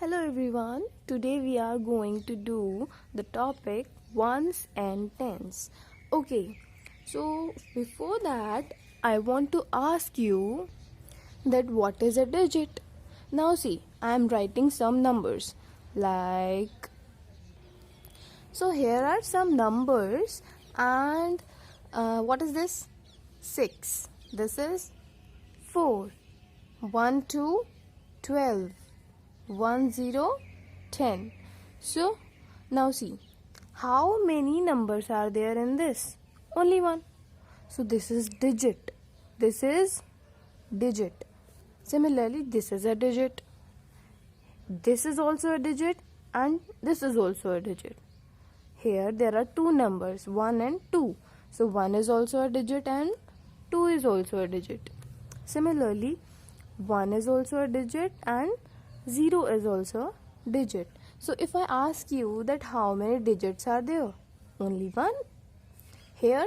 Hello everyone, today we are going to do the topic ones and tens. Okay, so before that I want to ask you that what is a digit? Now see, I am writing some numbers like, so here are some numbers and what is this? 6. This is 4. 1, 2, 12. 1, 0, 10. So now see, how many numbers are there in this? Only one. So this is digit. This is digit. Similarly, this is a digit. This is also a digit and this is also a digit. Here there are two numbers, 1 and 2. So 1 is also a digit and 2 is also a digit. Similarly, 1 is also a digit and 0 is also a digit. So if I ask you that how many digits are there? Only one. Here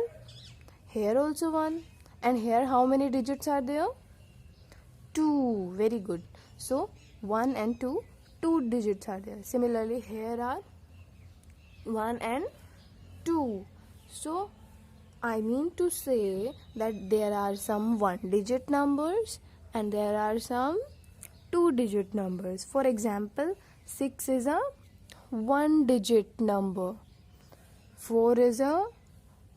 also one. And here how many digits are there? 2. Very good. So 1 and 2, 2 digits are there. Similarly, here are 1 and 2. So I mean to say that there are some 1-digit numbers and there are some 2-digit numbers. For example, 6 is a 1-digit number. 4 is a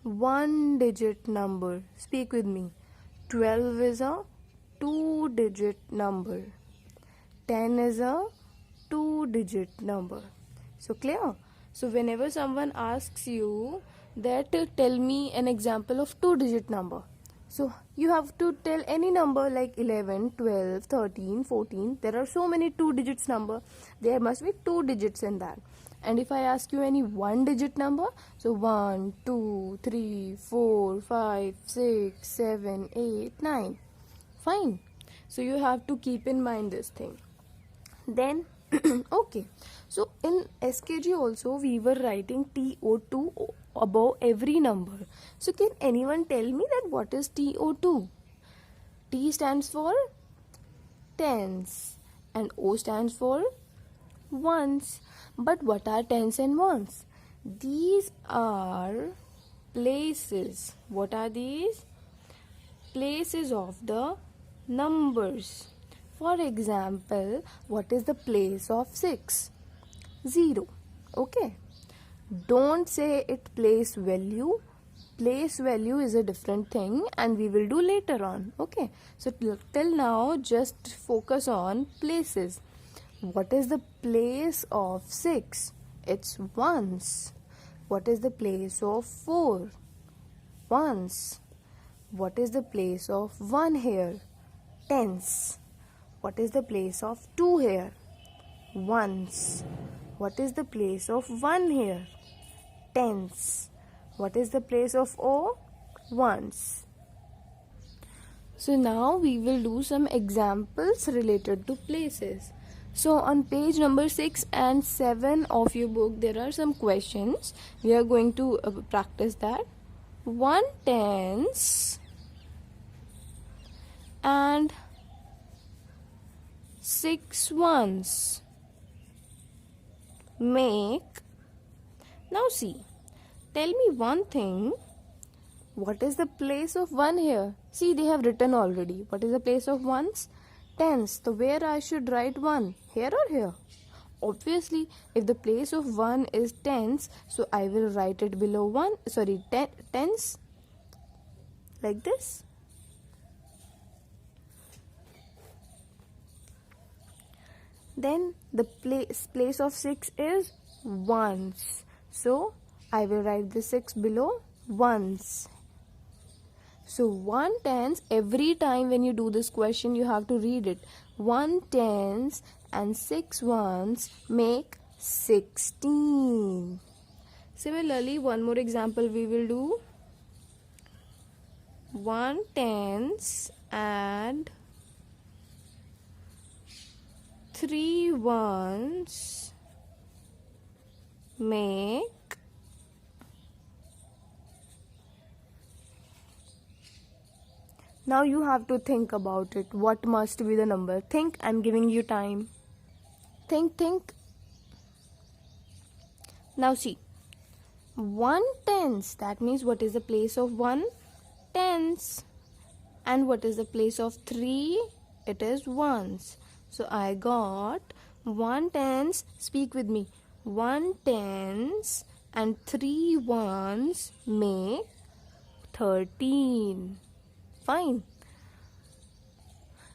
1-digit number. Speak with me. 12 is a 2-digit number. 10 is a 2-digit number. So clear? So whenever someone asks you that tell me an example of 2-digit number, so you have to tell any number like 11, 12, 13, 14. There are so many 2 digits number. There must be 2 digits in that. And if I ask you any 1-digit number, so 1, 2, 3, 4, 5, 6, 7, 8, 9. Fine. So you have to keep in mind this thing. Then okay, so in SKG also we were writing TO2 above every number. So can anyone tell me that what is TO2? T stands for tens and O stands for ones. But what are tens and ones? These are places. What are these? Places of the numbers. For example, what is the place of 6? 0. Okay. Don't say it place value. Place value is a different thing and we will do later on. Okay. So till now just focus on places. What is the place of 6? It's ones. What is the place of 4? Ones. What is the place of 1 here? Tens. What is the place of 2 here? Ones. What is the place of 1 here? Tens. What is the place of O? Ones. So now we will do some examples related to places. So on page number 6 and 7 of your book, there are some questions. We are going to practice that. 1 tens and 6 ones make. Now see, tell me one thing. What is the place of 1 here? See, they have written already. What is the place of ones? Tens. So where I should write 1? Here or here? Obviously, if the place of 1 is tens, so I will write it below 1. Sorry, tens. Like this. Then the place of 6 is ones. So I will write the 6 below ones. So 1 tens, every time when you do this question you have to read it. 1 tens and 6 ones make 16. Similarly, one more example we will do. 1 tens and 3 ones make 'Now you have to think about it. What must be the number? Think, I'm giving you time. Think. Now see, 1 tens, that means what is the place of 1? Tens. And what is the place of 3? It is ones. So I got 1 tens, speak with me, 1 tens and 3 ones make 13. Fine.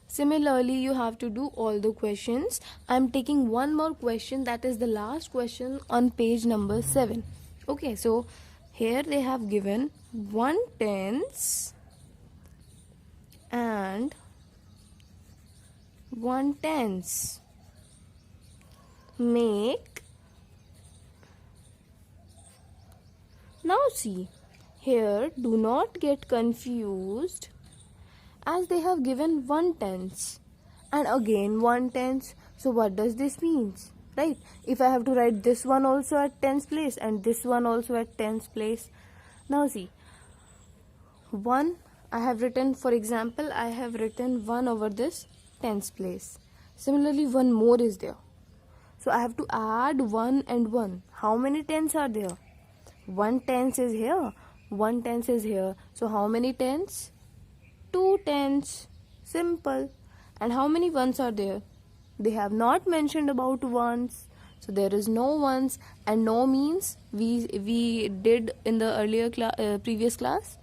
Similarly, you have to do all the questions. I'm taking one more question, that is the last question on page number 7. Okay, so here they have given 1 tens and 1 tens make. Now see, here do not get confused, as they have given 1 tens and again 1 tens. So what does this mean? Right? If I have to write this one also at tens place and this one also at tens place. Now see, 1 I have written, for example, I have written 1 over this tens place. Similarly, 1 more is there. So I have to add 1 and 1. How many tens are there? 1 tens is here, 1 tens is here. So how many tens? 2 tens. Simple. And how many ones are there? They have not mentioned about ones. So there is no ones, and no means we did in the earlier previous class.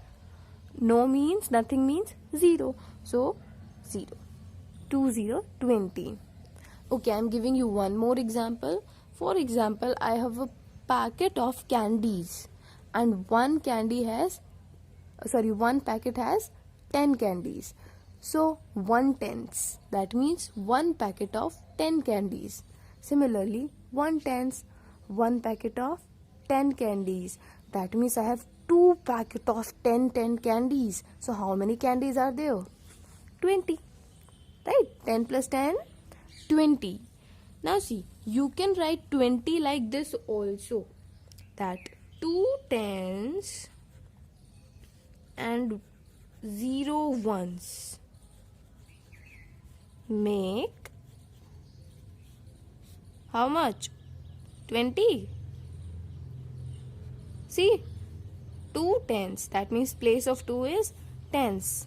No means, nothing means 0. So 0. 2 0 20. Okay, I'm giving you one more example. For example, I have a packet of candies and one packet has 10 candies. So 1 tens, that means 1 packet of 10 candies. Similarly, 1 tens, 1 packet of 10 candies. That means I have 2 packet of 10 candies. So how many candies are there? 20. Right? 10 plus 10, 20. Now see, you can write 20 like this also. That 2 tens and 0 ones make how much? 20. See, 2 tens, that means place of 2 is tens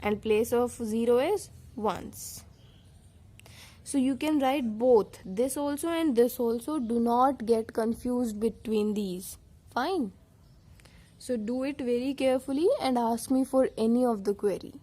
and place of 0 is ones. So you can write both this also and this also. Do not get confused between these. Fine. So do it very carefully and ask me for any of the query.